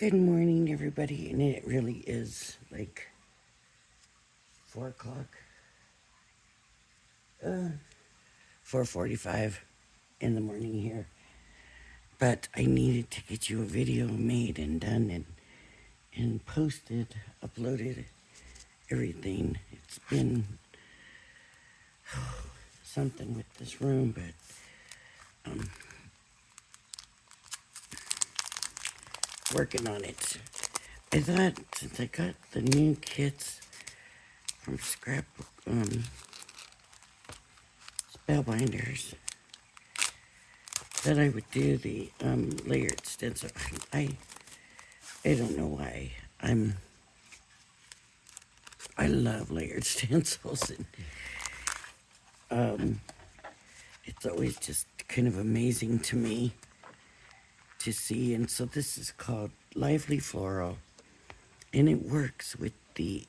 Good morning, everybody, and it really is like 4 o'clock, 4:45 in the morning here. But I needed to get you a video made and done and posted, uploaded, everything. It's been something with this room, but working on it. I thought since I got the new kits from Spellbinders, that I would do the layered stencil. I don't know why. I love layered stencils, and it's always just kind of amazing to me to see. And so this is called Lively Floral, and it works with the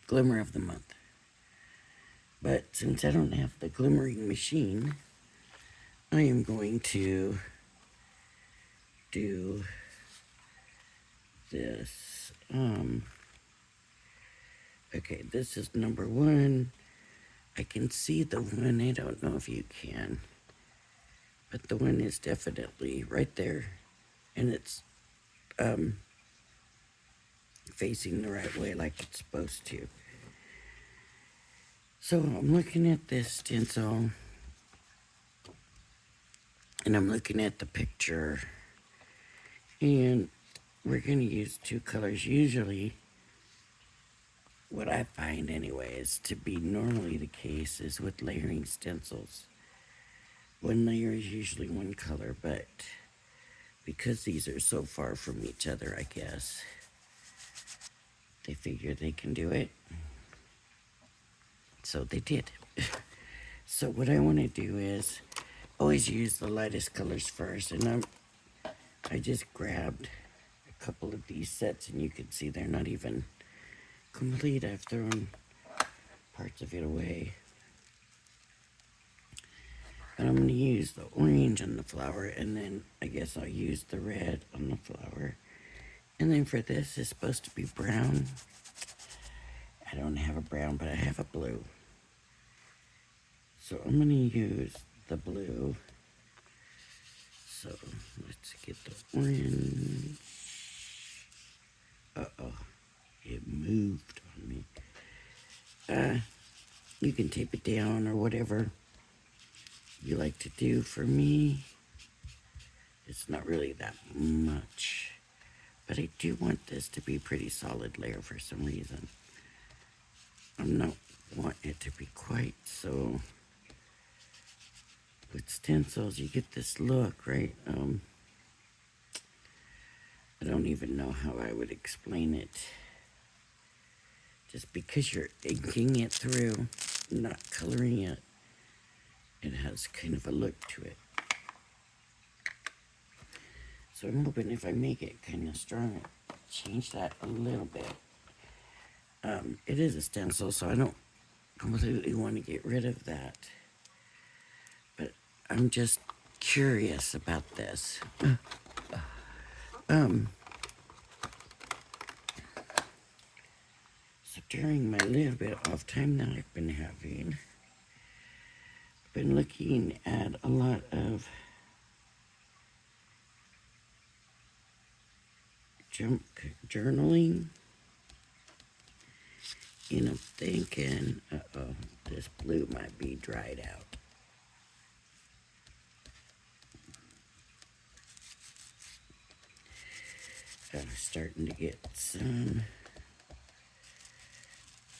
Glimmer of the Month. But since I don't have the glimmering machine, I am going to do this. Okay, this is number 1. I can see the one. I don't know if you can, but the one is definitely right there, and it's facing the right way like it's supposed to. So I'm looking at this stencil, and I'm looking at the picture, and we're going to use 2 colors. Usually, what I find anyways to be normally the case is with layering stencils. 1 layer is usually 1 color, but because these are so far from each other, I guess they figure they can do it. So they did. So what I want to do is always use the lightest colors first, and I just grabbed a couple of these sets, and you can see they're not even complete. I've thrown parts of it away. But I'm going to use the orange on the flower, and then I guess I'll use the red on the flower. And then for this, it's supposed to be brown. I don't have a brown, but I have a blue. So I'm going to use the blue. So let's get the orange. Uh-oh, it moved on me. You can tape it down or whatever you like to do. For me, it's not really that much, but I do want this to be a pretty solid layer for some reason. I'm not wanting it to be quite so. With stencils, you get this look, right? I don't even know how I would explain it. Just because you're inking it through, not coloring it, it has kind of a look to it. So I'm hoping if I make it kind of strong, change that a little bit. It is a stencil, so I don't completely want to get rid of that. But I'm just curious about this. So during my little bit off time that I've been having, I've been looking at a lot of journaling, and I'm thinking, this blue might be dried out. I'm starting to get some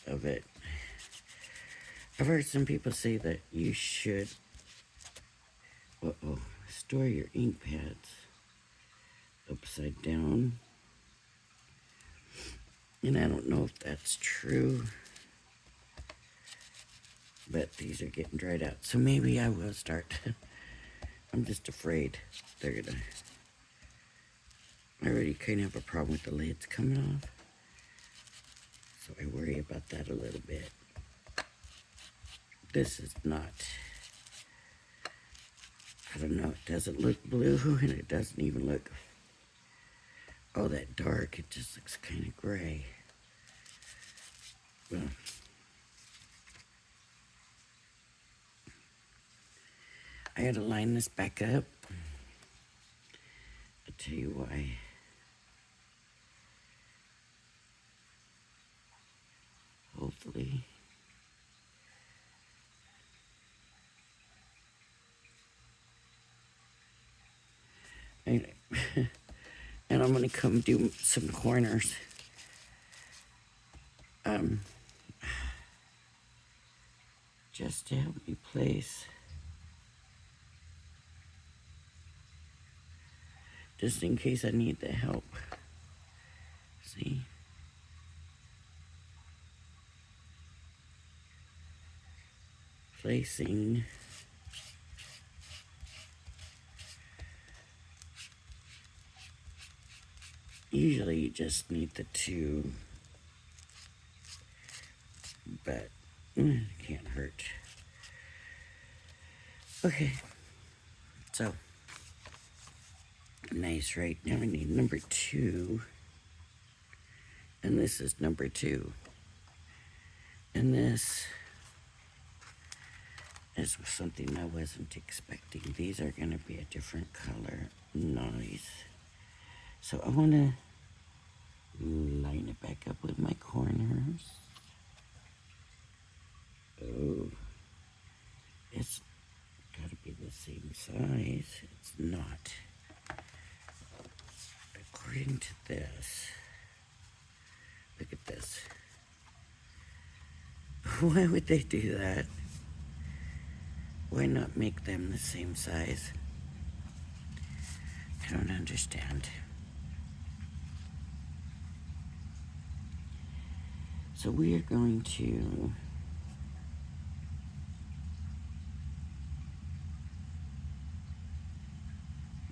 of it. I've heard some people say that you should store your ink pads upside down, and I don't know if that's true, but these are getting dried out, so maybe I will start. I'm just afraid they're gonna. I already kind of have a problem with the lids coming off, so I worry about that a little bit. This is not I don't know, it doesn't look blue and it doesn't even look all that dark. It just looks kind of gray. Well, I had to line this back up. I'll tell you why. Hopefully. And I'm going to come do some corners. Just to help me place. Just in case I need the help. See? Placing. Usually you just need the two, but it can't hurt. Okay, so nice, right? Now we need number 2, and this is number 2, and this is something I wasn't expecting. These are going to be a different color. Nice. So I want to line it back up with my corners. Oh, it's got to be the same size. It's not. According to this, look at this. Why would they do that? Why not make them the same size? I don't understand. So we are going to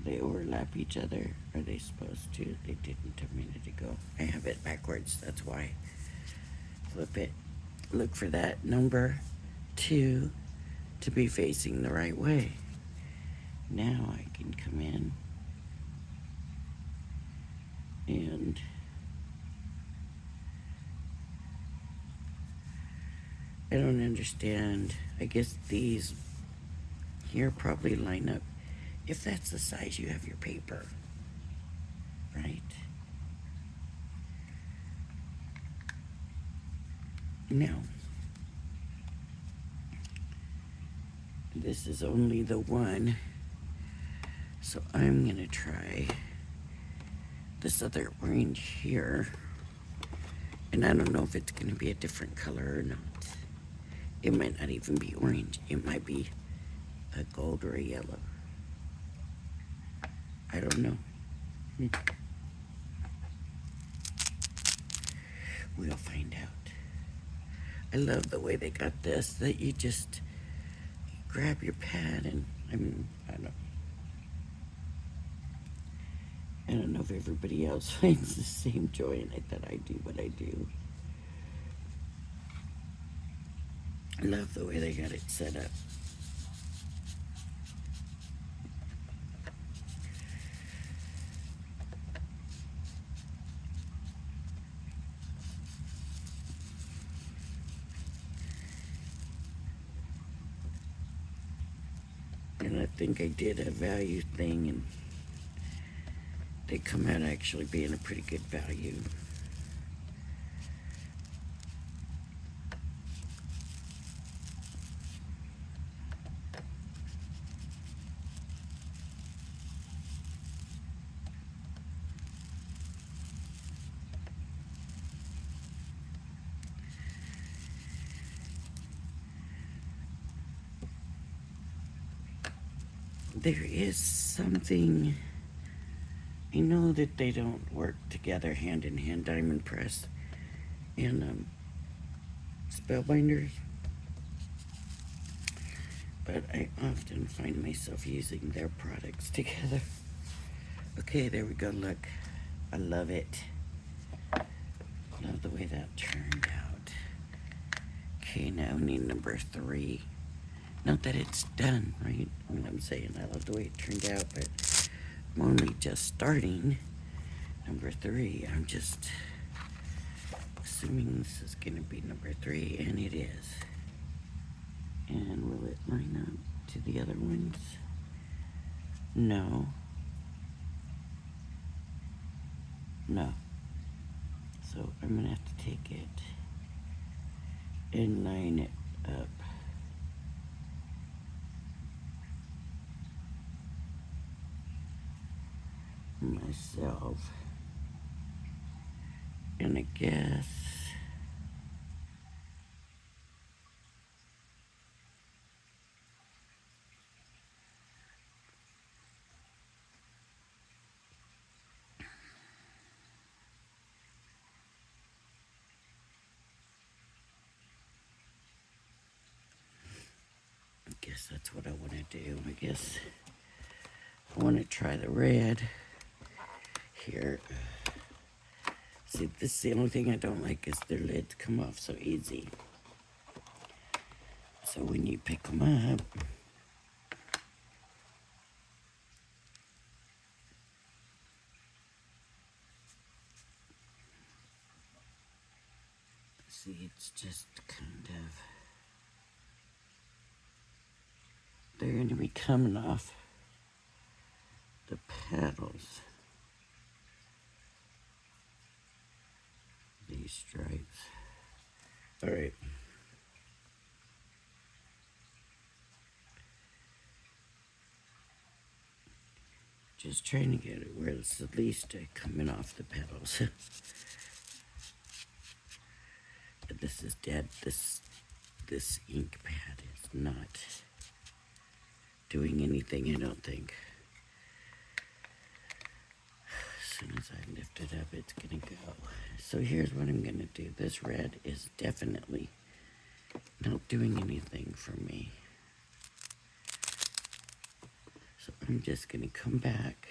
they overlap each other. Are they supposed to? They didn't a minute ago. I have it backwards, that's why. Flip it. Look for that number 2 to be facing the right way. Now I can come in and I don't understand. I guess these here probably line up if that's the size you have your paper, right? Now, this is only the one, so I'm gonna try this other orange here, and I don't know if it's gonna be a different color or not. It might not even be orange. It might be a gold or a yellow. I don't know. We'll find out. I love the way they got this, that you just grab your pad and, I don't know if everybody else finds the same joy in it that I do, but I do. I love the way they got it set up. And I think I did a value thing, and they come out actually being a pretty good value. There is something, I know that they don't work together hand in hand, Diamond Press and Spellbinders, but I often find myself using their products together. Okay, there we go, look. I love it. Love the way that turned out. Okay, now we need number 3. Not that it's done, right? I mean, I'm saying I love the way it turned out, but I'm only just starting number 3. I'm just assuming this is going to be number 3, and it is. And will it line up to the other ones? No. No. So I'm going to have to take it and line it up. Myself. And I guess that's what I want to do. I guess I want to try the red here. See, this is the only thing I don't like is their lids come off so easy. So when you pick them up, see, it's just kind of, they're going to be coming off the petals. These stripes. All right. Just trying to get it where it's at least coming off the petals. But this is dead. This ink pad is not doing anything, I don't think. As soon as I lift it up, it's gonna go. So here's what I'm gonna do. This red is definitely not doing anything for me. So I'm just gonna come back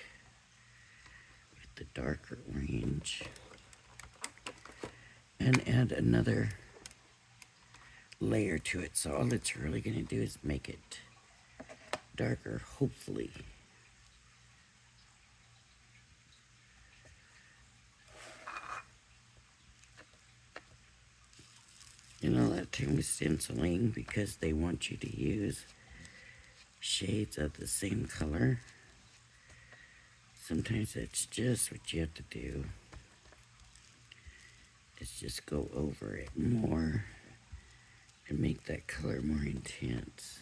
with the darker orange and add another layer to it. So all it's really gonna do is make it darker, hopefully. And a lot of times stenciling, because they want you to use shades of the same color, sometimes that's just what you have to do. Is just go over it more and make that color more intense.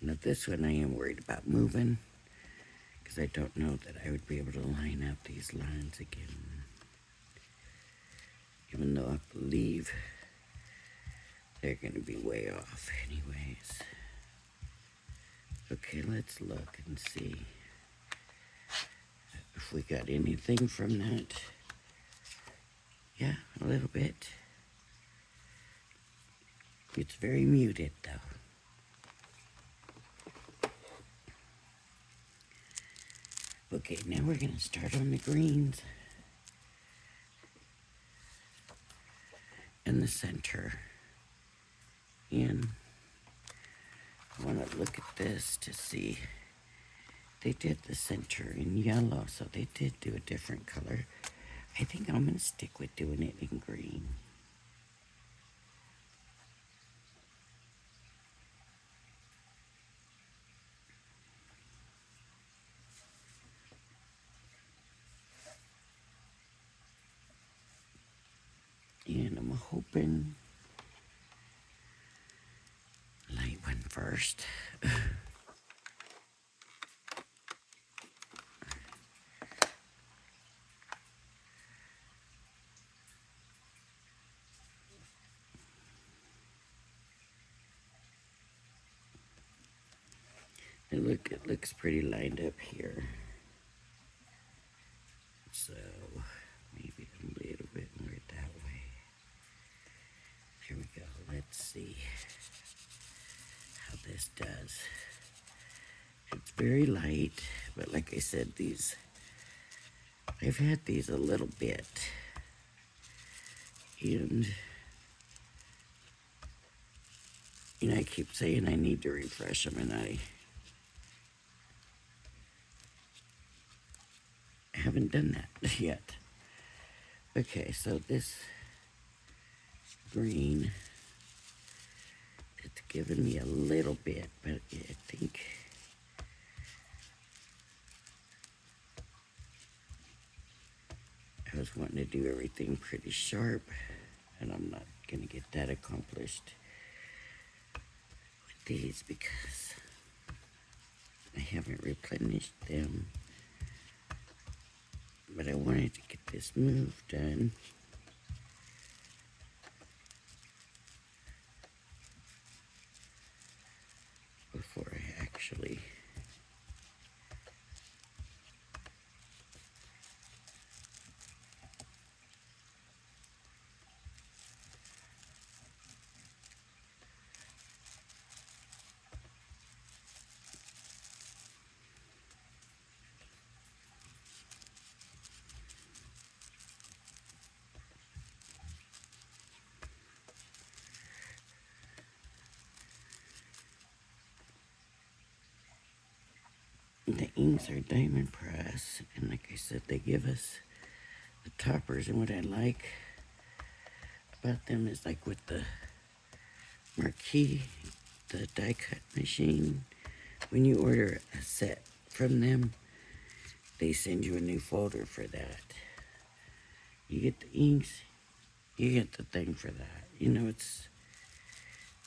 Now this one I am worried about moving, because I don't know that I would be able to line up these lines again. Even though I believe they're going to be way off anyways. Okay, let's look and see if we got anything from that. Yeah, a little bit. It's very muted though. Okay, now we're going to start on the greens in the center. And I want to look at this to see. They did the center in yellow, so they did do a different color. I think I'm going to stick with doing it in green. And I'm hoping light one first. And look, it looks pretty lined up here. So maybe a little bit more that way. There we go. Let's see how this does. It's very light, but like I said, I've had these a little bit, and I keep saying I need to refresh them, and I haven't done that yet. Okay, so this green, it's given me a little bit, but I think I was wanting to do everything pretty sharp, and I'm not going to get that accomplished with these because I haven't replenished them. But I wanted to get this move done. Before I actually the inks are diamond press, and like I said, they give us the toppers. And what I like about them is, like with the Marquee, the die cut machine, when you order a set from them, they send you a new folder for that. You get the inks, you get the thing for that.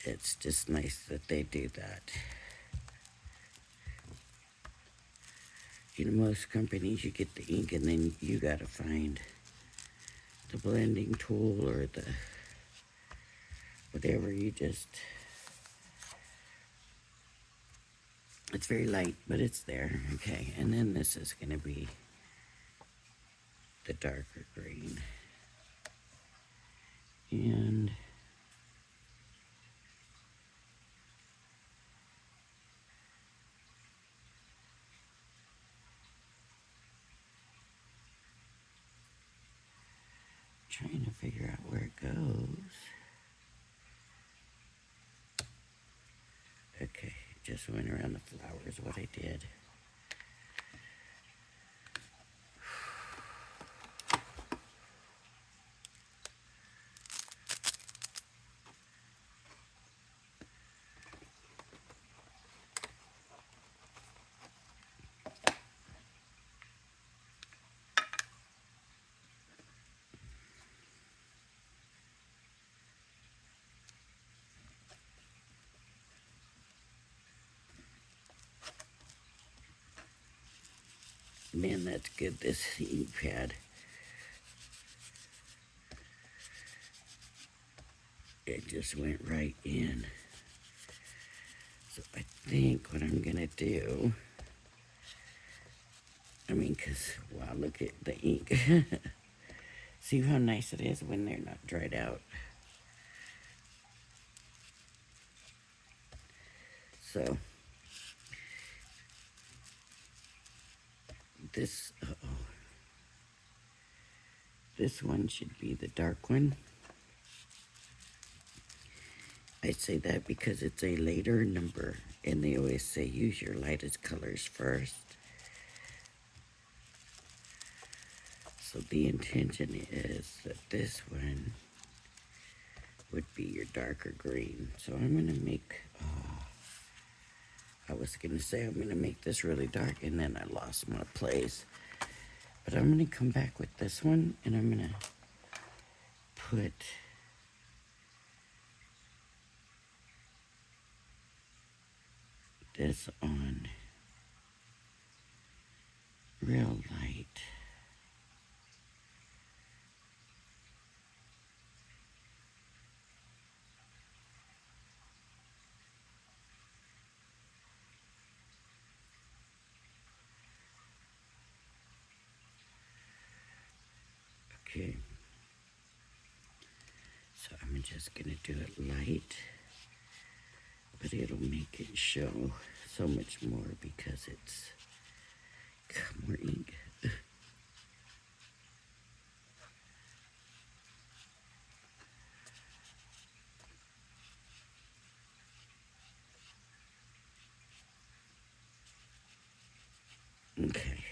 It's just nice that they do that. Most companies, you get the ink and then you gotta find the blending tool or the whatever. It's very light, but it's there. Okay, and then this is gonna be the darker green. And trying to figure out where it goes. Okay, just went around the flowers, what I did. Man, that's good, this ink pad. It just went right in. So I think what I'm gonna do, because, wow, look at the ink. See how nice it is when they're not dried out. So, this one should be the dark one. I say that because it's a later number, and they always say use your lightest colors first. So the intention is that this one would be your darker green. So I'm going to make, I was going to say I'm going to make this really dark, and then I lost my place. But I'm going to come back with this one, and I'm going to put this on real light. Okay. So I'm just gonna do it light, but it'll make it show. so much more because it's more ink. Okay.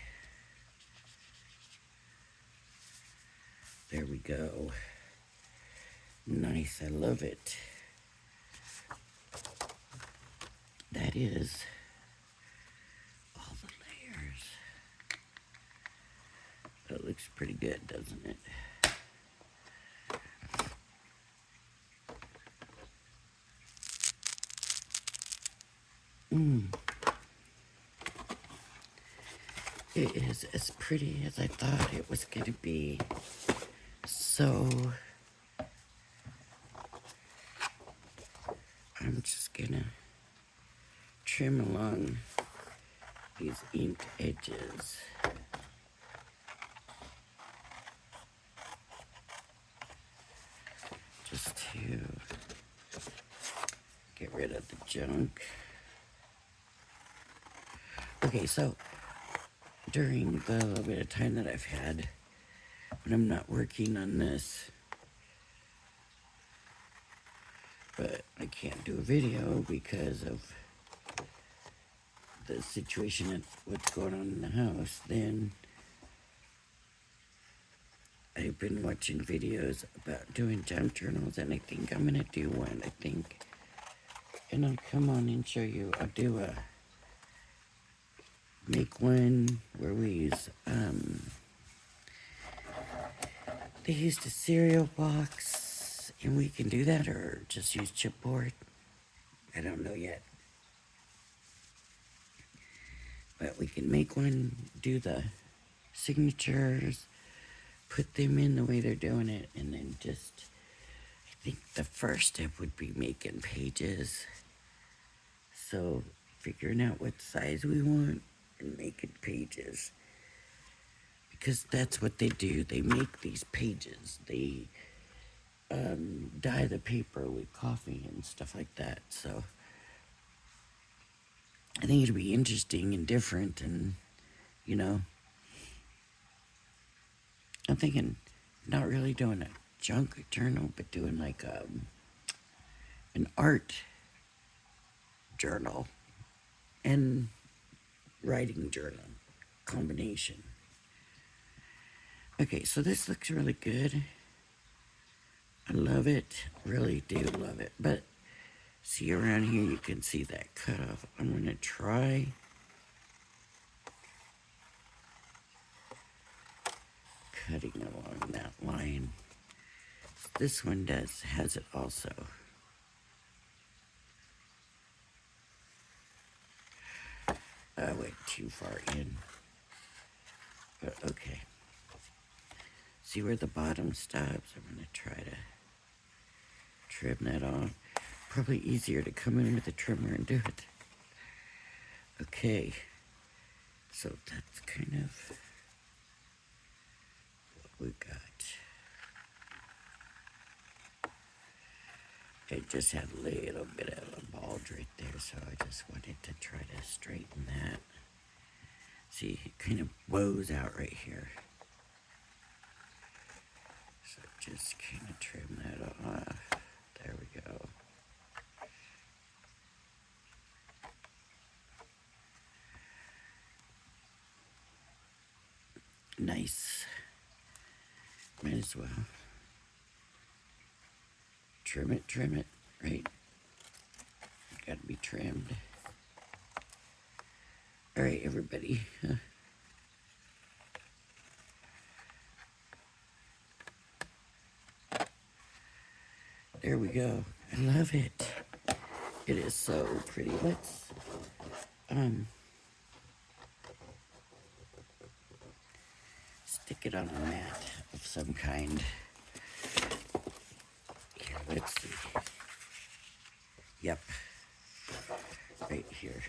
There we go. Nice, I love it. That is all the layers. That looks pretty good, doesn't it? It is as pretty as I thought it was going to be. So I'm just going to trim along these inked edges. Just to get rid of the junk. Okay, so during the little bit of time that I've had when I'm not working on this, but I can't do a video because of the situation and what's going on in the house, then I've been watching videos about doing junk journals, and I think I'm gonna do one, and I'll come on and show you. I'll do make one where we use, they used a cereal box, and we can do that, or just use chipboard. I don't know yet. But we can make one, do the signatures, put them in the way they're doing it, and then just, I think the first step would be making pages. So figuring out what size we want and making pages. Because that's what they do. They make these pages. They dye the paper with coffee and stuff like that. So I think it'll be interesting and different, and, you know, I'm thinking not really doing a junk journal, but doing like an art journal and writing journal combination. Okay, so this looks really good. I love it, really do love it. But see around here, you can see that cutoff. I'm gonna try cutting along that line. This one has it also. I went too far in, but okay. See where the bottom stops? I'm gonna try to trim that off. Probably easier to come in with a trimmer and do it. Okay, so that's kind of what we got. It just had a little bit of a bulge right there, so I just wanted to try to straighten that. See, it kind of bows out right here. So just kind of trim that off. There we go. Nice. Might as well trim it, right? Gotta be trimmed. All right, everybody. There we go. I love it. It is so pretty. Let's stick it on a mat of some kind. Here, let's see. Yep. Right here.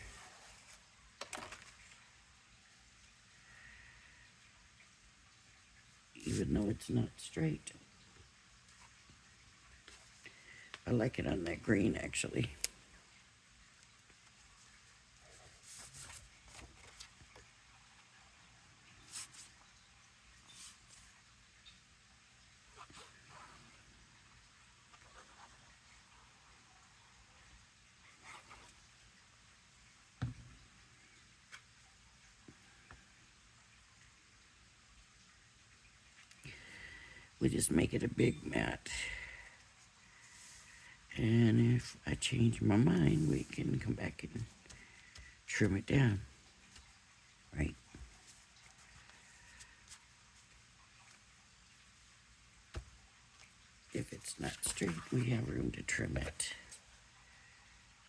Even though it's not straight. I like it on that green, actually. we just make it a big mat. And if I change my mind, we can come back and trim it down, right? If it's not straight, we have room to trim it.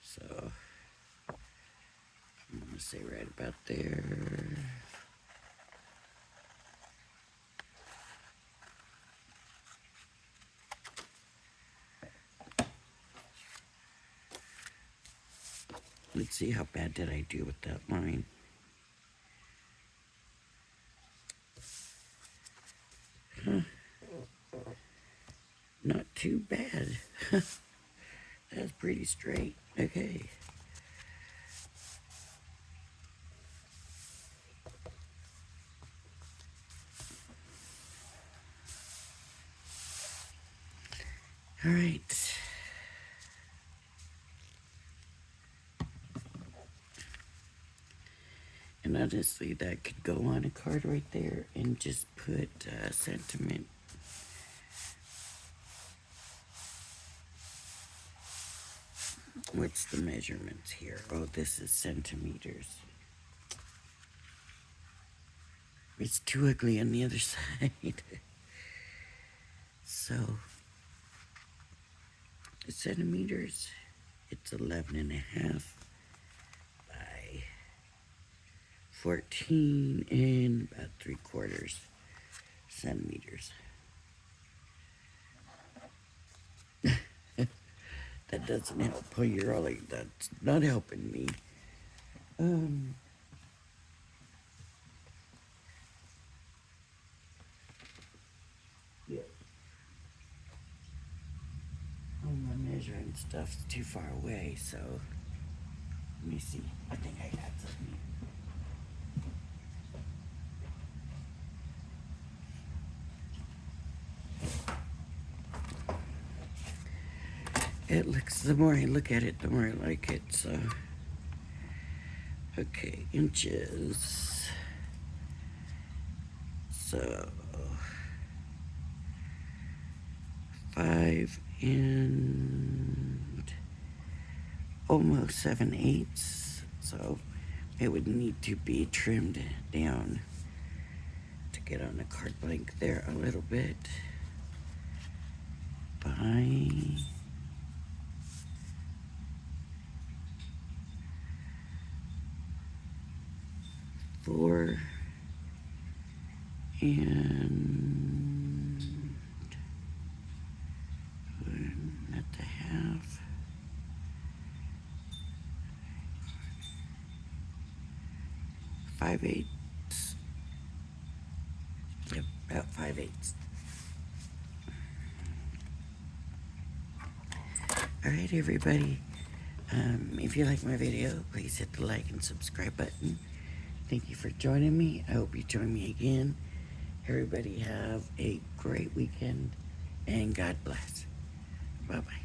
So I'm gonna say right about there. Let's see, how bad did I do with that line? Huh. Not too bad. That's pretty straight. Okay. All right. And honestly, that could go on a card right there and just put sentiment. What's the measurements here? Oh, this is centimeters. It's too ugly on the other side. So, centimeters, it's 11.5 by 14 and about 3/4 centimeters. That doesn't help. Oh, you're all like, that's not helping me. Yeah. All my measuring stuff's too far away, so let me see. I think I got something. It looks, the more I look at it, the more I like it, so. Okay, inches. So, 5 and almost 7/8. So, it would need to be trimmed down to get on the card blank there a little bit. By 4 and at the half. 5/8. Yep, about 5/8. All right, everybody. If you like my video, please hit the like and subscribe button. Thank you for joining me. I hope you join me again. Everybody have a great weekend, and God bless. Bye-bye.